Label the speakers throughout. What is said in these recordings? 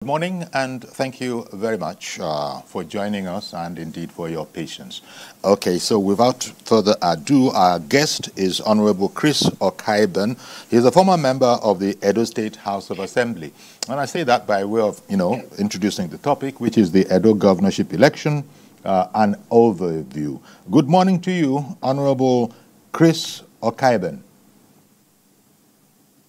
Speaker 1: Good morning, and thank you very much for joining us and indeed for your patience. Okay, so without further ado, our guest is Honorable Chris Okaeben. He's a former member of the Edo State House of Assembly. And I say that by way of, introducing the topic, which is the Edo governorship election, an overview. Good morning to you, Honorable Chris Okaeben.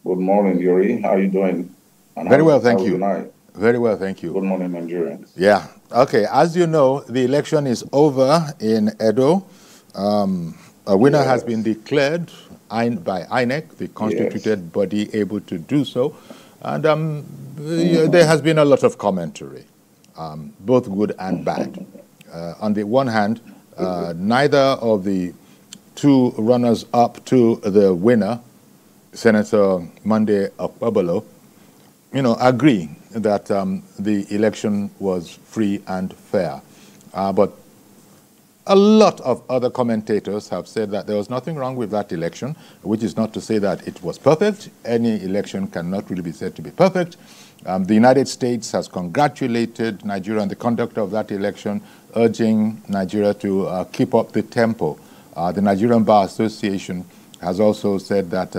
Speaker 2: Good morning, Yuri. How are you doing? And
Speaker 1: very well, thank you.
Speaker 2: Night?
Speaker 1: Very well, thank you.
Speaker 2: Good morning, Nigerians.
Speaker 1: Yeah. Okay. As you know, the election is over in Edo. A winner has been declared by INEC, the constituted body able to do so. And there has been a lot of commentary, both good and bad. On the one hand, neither of the two runners-up to the winner, Senator Monday Okpebolo, agree that the election was free and fair. But a lot of other commentators have said that there was nothing wrong with that election, which is not to say that it was perfect. Any election cannot really be said to be perfect. The United States has congratulated Nigeria on the conduct of that election, urging Nigeria to keep up the tempo. The Nigerian Bar Association has also said that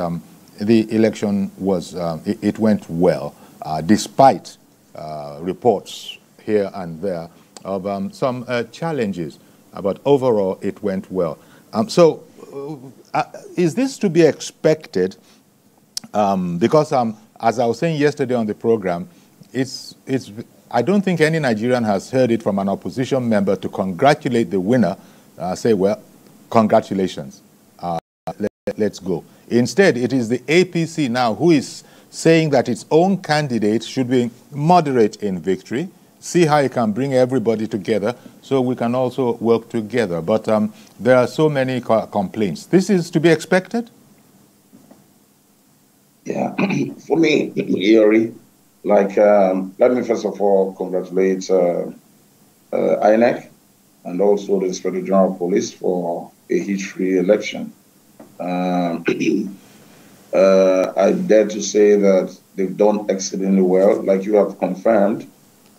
Speaker 1: the election was, it went well. Despite reports here and there of some challenges, but overall it went well. So is this to be expected? Because as I was saying yesterday on the program, I don't think any Nigerian has heard it from an opposition member to congratulate the winner, say, well, congratulations, let's go. Instead, it is the APC now who is saying that its own candidate should be moderate in victory, see how it can bring everybody together so we can also work together. But there are so many complaints. This is to be expected?
Speaker 2: Yeah, for me, Yuri, let me first of all congratulate INEC and also the Inspector General of Police for a hitch-free election. I dare to say that they've done exceedingly well. Like you have confirmed,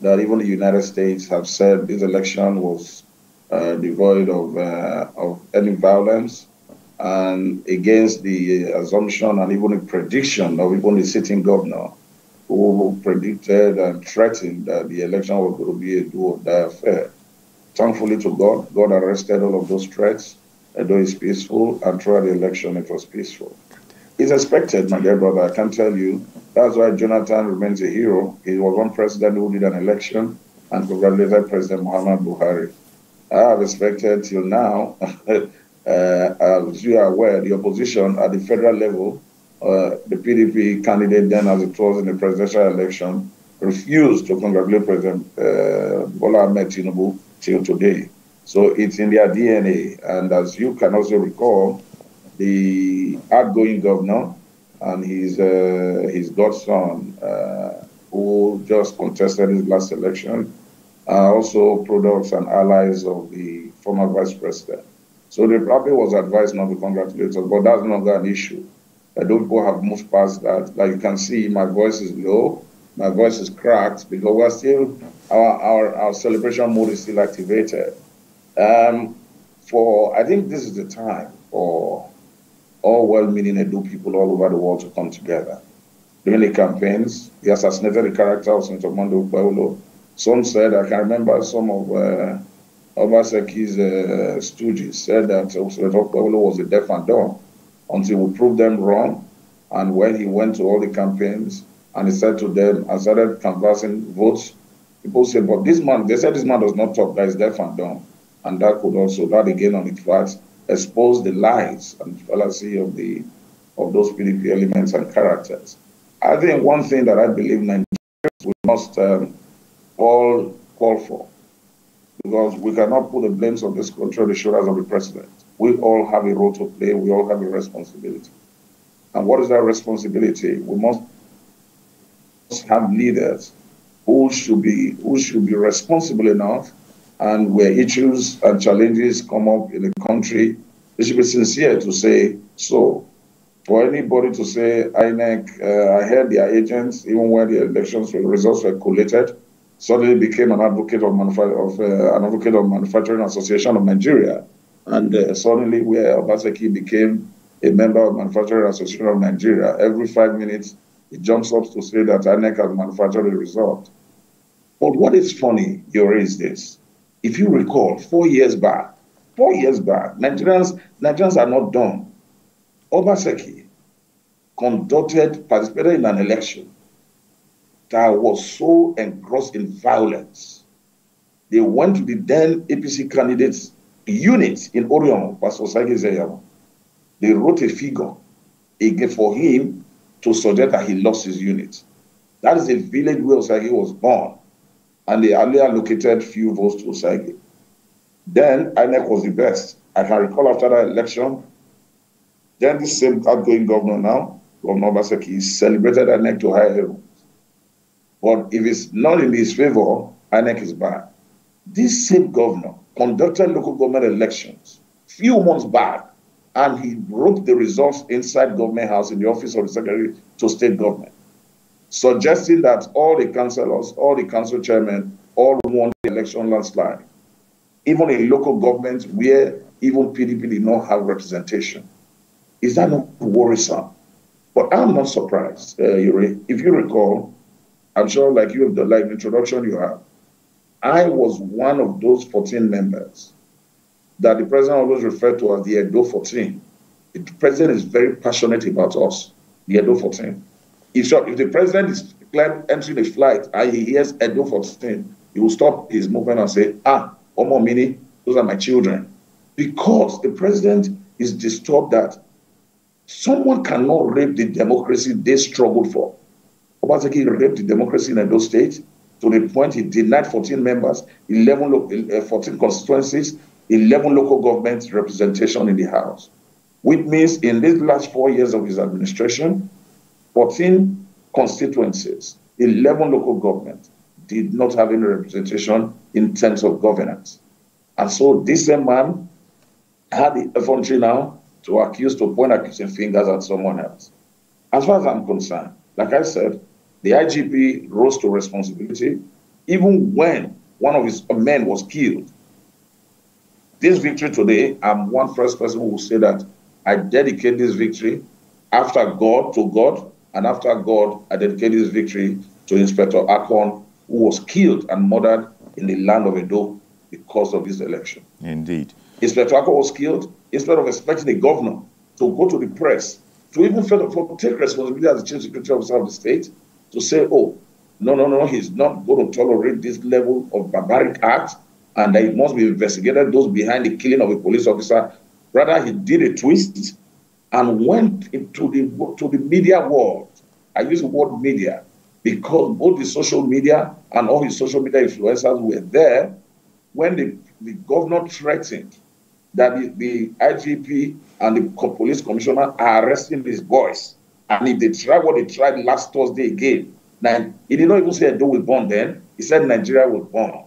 Speaker 2: that even the United States have said this election was devoid of any violence, and against the assumption and even the prediction of even the sitting governor, who predicted and threatened that the election was going to be a do-or-die affair. Thankfully to God, God arrested all of those threats. Edo is peaceful, and throughout the election it was peaceful. It's expected, my dear brother, I can tell you. That's why Jonathan remains a hero. He was one president who did an election and congratulated President Muhammad Buhari. I have expected till now, as you are aware, the opposition at the federal level, the PDP candidate then as it was in the presidential election, refused to congratulate President Bola Ahmed Tinubu till today. So it's in their DNA. And as you can also recall, the outgoing governor and his godson, who just contested his last election, are also products and allies of the former vice president. So they probably was advised not to congratulate us, but that's no longer an issue. Those people have moved past that. Like you can see, my voice is low, my voice is cracked, because we're still, our celebration mode is still activated. I think this is the time for all well-meaning Edo people all over the world to come together. During the campaigns, he assassinated the character of Senator Monday Okpebolo. Some said, I can remember some of Obaseki's stooges said that Senator Okpebolo was a deaf and dumb until we proved them wrong. And when he went to all the campaigns and he said to them and started canvassing votes, people said, but this man, they said this man does not talk, that is deaf and dumb. And that could also, that again on its facts, expose the lies and fallacy of those PDP elements and characters. I think one thing that I believe Nigerians we must all call for, because we cannot put the blames of this country on the shoulders of the president. We all have a role to play. We all have a responsibility. And what is that responsibility? We must have leaders who should be responsible enough, and where issues and challenges come up in the country, they should be sincere to say, so For anybody to say INEC, I heard their agents, even when the results were collated, suddenly became an advocate of Manufacturing Association of Nigeria, and suddenly where Obaseki became a member of Manufacturing Association of Nigeria, every 5 minutes he jumps up to say that INEC has manufactured a result. But what is funny here is this: if you recall, 4 years back, Nigerians are not dumb. Obaseki participated in an election that was so engrossed in violence. They went to the then APC candidates unit in Orion, Pastor Sagi Zeyama. They wrote a figure again for him to suggest that he lost his unit. That is the village where Osagi was born, and they only allocated few votes to Osagi. Then INEC was the best. I can recall after that election, then the same outgoing governor now, Governor Obaseki, celebrated INEC to high heaven. But if it's not in his favor, INEC is bad. This same governor conducted local government elections few months back, and he wrote the results inside Government House in the office of the Secretary to State Government, suggesting that all the councillors, all the council chairmen, all won the election landslide, even in local governments where even PDP did not have representation. Is that not worrisome? But I'm not surprised, Yuri. If you recall, I'm sure like you have the live introduction you have, I was one of those 14 members that the president always referred to as the Edo 14. The president is very passionate about us, the Edo 14. If the president is entering a flight and he hears Edo 14, he will stop his movement and say, Omo Mini, those are my children. Because the president is disturbed that someone cannot rape the democracy they struggled for. Obaseki raped the democracy in Edo State to the point he denied 14 members, 14 constituencies, 11 local government representation in the House. Which means in these last 4 years of his administration, 14 constituencies, 11 local governments did not have any representation in terms of governance. And so this same man had the effrontery now to point accusing fingers at someone else. As far as I'm concerned, like I said, the IGP rose to responsibility even when one of his men was killed. This victory today, I'm one first person who will say that I dedicate this victory after God to God, and after God, I dedicate this victory to Inspector Akon, who was killed and murdered in the land of Edo because of this election.
Speaker 1: Indeed.
Speaker 2: Inspector Akon was killed instead of expecting the governor to go to the press, to even take responsibility as the chief secretary officer of the state, to say, oh, no, he's not going to tolerate this level of barbaric act, and that it must be investigated, those behind the killing of a police officer. Rather, he did a twist and went into the media world. I use the word media because both the social media and all his social media influencers were there when the governor threatened that the IGP and the police commissioner are arresting these boys. And if they try what they tried last Thursday again, now he did not even say Edo will burn then, he said Nigeria will burn.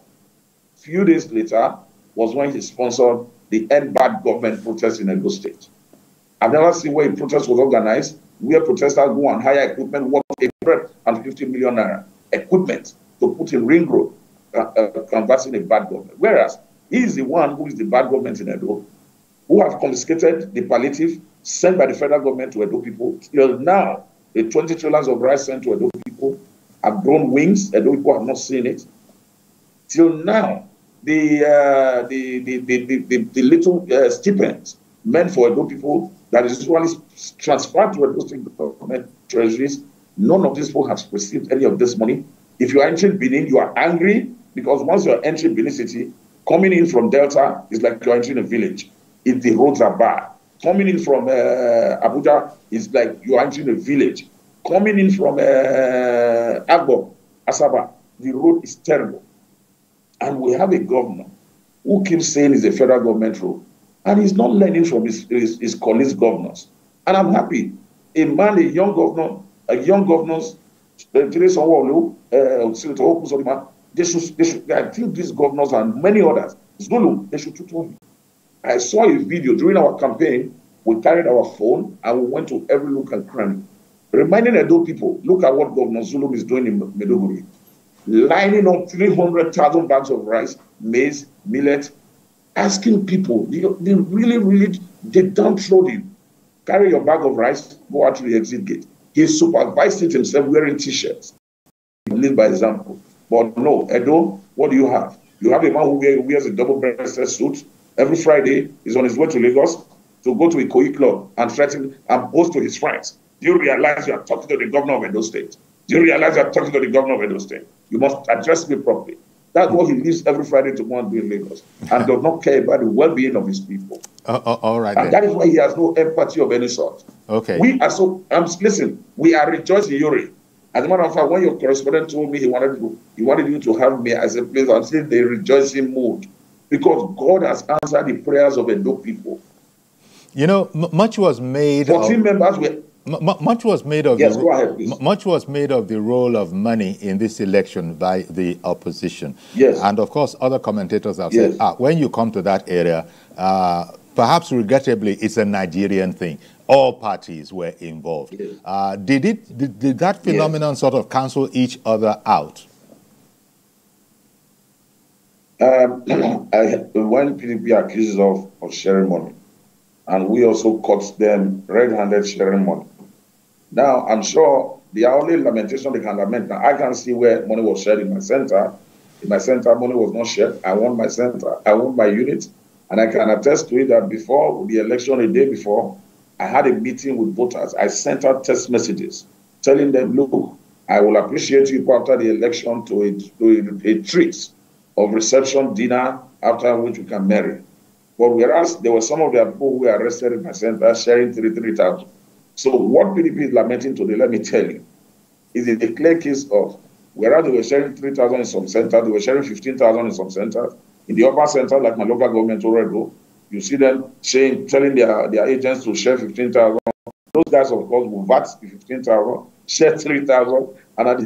Speaker 2: Few days later was when he sponsored the End Bad Government protest in Edo State. I've never seen where a protest was organized, where protesters go and hire equipment worth 150 million naira, equipment to put in ring road, canvassing a bad government. Whereas he is the one who is the bad government in Edo, who have confiscated the palliative sent by the federal government to Edo people. Till now, the 20 trillions of rice sent to Edo people have grown wings. Edo people have not seen it. Till now, the little stipends meant for Edo people that is usually transferred to Edo state government treasuries, none of these people have received any of this money. If you are entering Benin, you are angry because once you are entering Benin City, coming in from Delta is like you are entering a village if the roads are bad. Coming in from Abuja is like you are entering a village. Coming in from Agbo, Asaba, the road is terrible. And we have a governor who keeps saying it's a federal government road. And he's not learning from his colleagues governors. And I'm happy. A young governor, I think these governors and many others, Zulu, they should tutor him. I saw a video during our campaign We carried our phone and we went to every look and cranny, reminding Edo people, look at what Governor Zulum is doing in Maiduguri, lining up 300,000 bags of rice, maize, millet, asking people, they really, they downtrodden. Carry your bag of rice, go out to the exit gate. He supervised it himself wearing T-shirts. He lead by example. But no, Edo, what do you have? You have a man who wears a double-breasted suit. Every Friday, he's on his way to Lagos to go to a Ikoyi club and threaten and boast to his friends. Do you realize you are talking to the governor of Edo State? Do you realize you are talking to the governor of Edo State? You must address me properly. That's what he leaves every Friday to go and do in Lagos, and does not care about the well-being of his people.
Speaker 1: All right.
Speaker 2: And that is why he has no empathy of any sort.
Speaker 1: Okay.
Speaker 2: We are so, listen, we are rejoicing, Yuri. As a matter of fact, when your correspondent told me he wanted you to have me, I said, please, I'm still in the rejoicing mood, because God has answered the prayers of Edo people.
Speaker 1: You know, much was made
Speaker 2: 14 members were...
Speaker 1: Much was made of
Speaker 2: yes, go ahead, please.
Speaker 1: Much was made of the role of money in this election by the opposition.
Speaker 2: Yes.
Speaker 1: And of course, other commentators have said, when you come to that area, perhaps regrettably, it's a Nigerian thing. All parties were involved. Yes. Did that phenomenon sort of cancel each other out?
Speaker 2: When PDP accuses of sharing money, and we also caught them red-handed sharing money. Now, I'm sure the only lamentation they can lament, now I can see where money was shared in my center. In my center, money was not shared. I won my center. I won my unit. And I can attest to it that before the election, a day before, I had a meeting with voters. I sent out text messages telling them, look, I will appreciate you after the election to a treat of reception dinner, after which we can marry. But whereas there were some of their people who were arrested in my center sharing 3,000. So what PDP is lamenting today, let me tell you, is a clear case of, whereas they were sharing 3,000 in some centers, they were sharing 15,000 in some centers. In the upper center, like my local government already, you see them telling their agents to share 15,000. Those guys, of course, will VAT 15,000, share 3,000, and at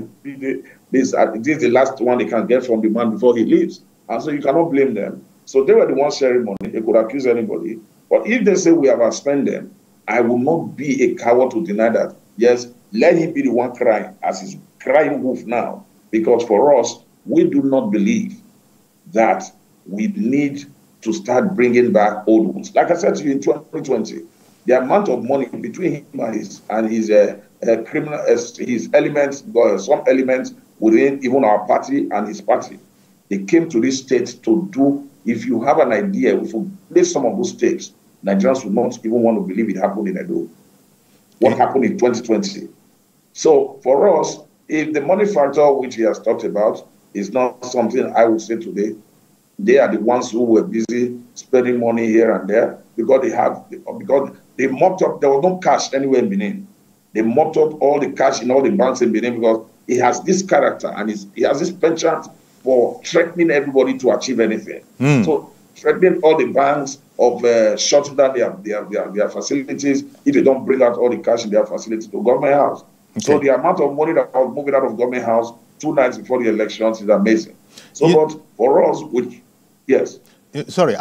Speaker 2: this is the last one they can get from the man before he leaves. And so you cannot blame them. So they were the ones sharing money. They could accuse anybody. But if they say we have outspent them, I will not be a coward to deny that. Yes, let him be the one crying, as he's crying wolf now. Because for us, we do not believe that we need to start bringing back old ones. Like I said to you in 2020, the amount of money between him and his criminal, his elements, some elements within even our party and his party, they came to this state to do. If you have an idea, if you play some of those tapes, Nigerians would not even want to believe it happened in Edo. What happened in 2020? So for us, if the money factor which he has talked about is not something I would say today, they are the ones who were busy spending money here and there because they mopped up. There was no cash anywhere in Benin. They mopped up all the cash in all the banks in Benin because he has this character and he has this penchant for threatening everybody to achieve anything. So threatening all the banks of shutting down their facilities if they don't bring out all the cash in their facilities to government house. Okay. So the amount of money that was moving out of government house 2 nights before the elections is amazing. So, but for us, yes.
Speaker 1: Sorry.